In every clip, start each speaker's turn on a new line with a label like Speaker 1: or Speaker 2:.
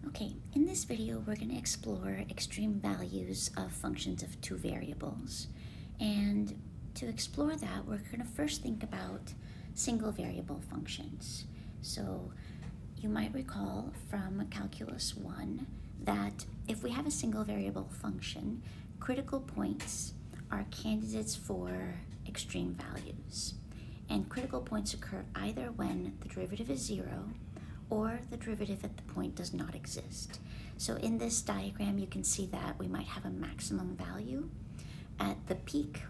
Speaker 1: Okay, in this video we're going to explore extreme values of functions of two variables. And to explore that, we're going to first think about single variable functions. So you might recall from Calculus 1 that if we have a single variable function, critical points are candidates for extreme values. And critical points occur either when the derivative is 0 or the derivative at the point does not exist. So in this diagram, you can see that we might have a maximum value at the peak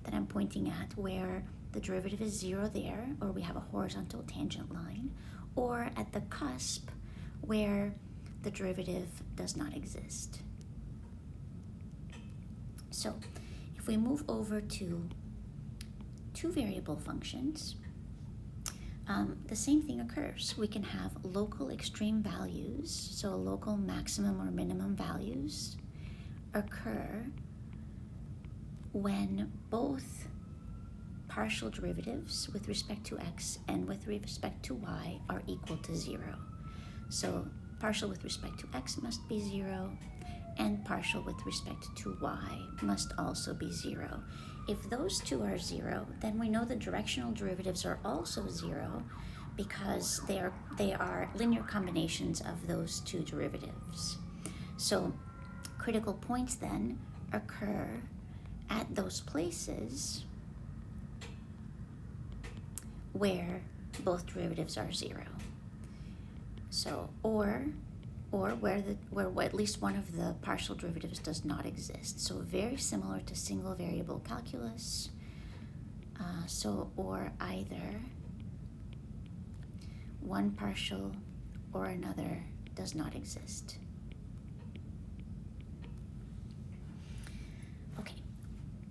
Speaker 1: that I'm pointing at where the derivative is 0 there, or we have a horizontal tangent line, or at the cusp where the derivative does not exist. So if we move over to two variable functions, the same thing occurs. We can have local extreme values, so local maximum or minimum values occur when both partial derivatives with respect to x and with respect to y are equal to 0. So partial with respect to x must be 0, and partial with respect to y must also be 0. If those two are 0, then we know the directional derivatives are also 0 because they are linear combinations of those two derivatives. So critical points then occur at those places where both derivatives are 0. So or where at least one of the partial derivatives does not exist. So very similar to single variable calculus. Or either one partial or another does not exist. Okay,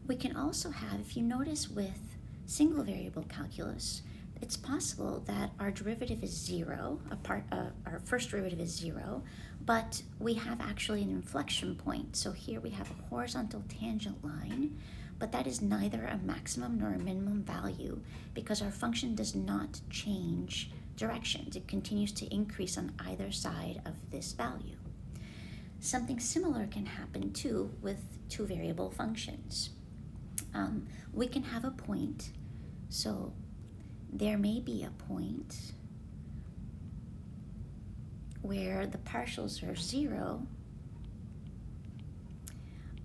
Speaker 1: we can also have, if you notice with single variable calculus, it's possible that our derivative is 0, our first derivative is 0, but we have actually an inflection point. So here we have a horizontal tangent line, but that is neither a maximum nor a minimum value because our function does not change directions. It continues to increase on either side of this value. Something similar can happen too with two variable functions. We can have a point, so there may be a point where the partials are 0,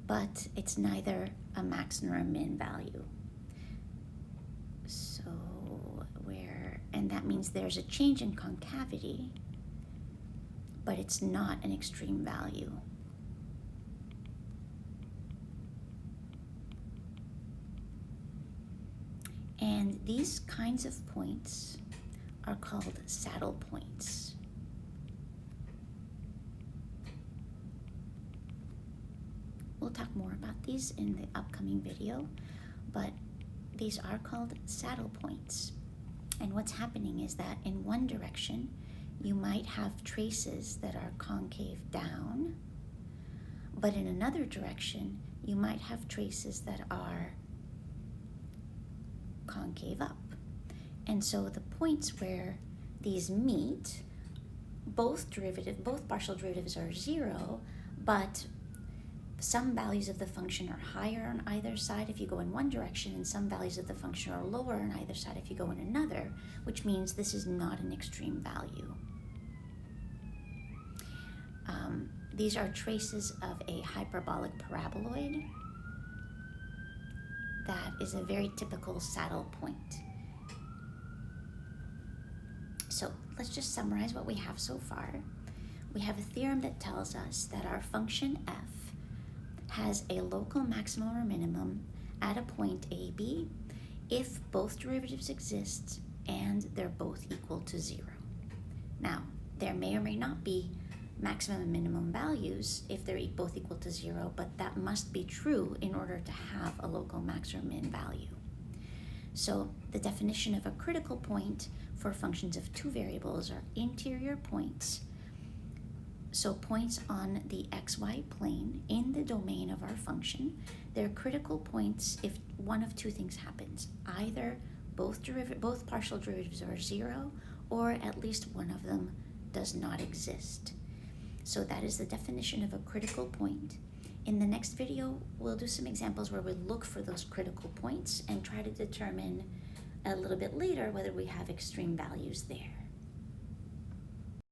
Speaker 1: but it's neither a max nor a min value. So and that means there's a change in concavity, but it's not an extreme value. And these kinds of points are called saddle points. We'll talk more about these in the upcoming video, but these are called saddle points. And what's happening is that in one direction, you might have traces that are concave down, but in another direction, you might have traces that are concave up. And so the points where these meet, both partial derivatives are 0, but some values of the function are higher on either side if you go in one direction, and some values of the function are lower on either side if you go in another, which means this is not an extreme value. These are traces of a hyperbolic paraboloid. That is a very typical saddle point. So let's just summarize what we have so far. We have a theorem that tells us that our function f has a local maximum or minimum at a point AB if both derivatives exist and they're both equal to 0. Now, there may or may not be maximum and minimum values if they're both equal to 0, but that must be true in order to have a local max or min value. So the definition of a critical point for functions of two variables are interior points. So points on the xy plane in the domain of our function. They're critical points if one of two things happens. Either both partial derivatives are 0, or at least one of them does not exist. So that is the definition of a critical point. In the next video, we'll do some examples where we look for those critical points and try to determine a little bit later whether we have extreme values there.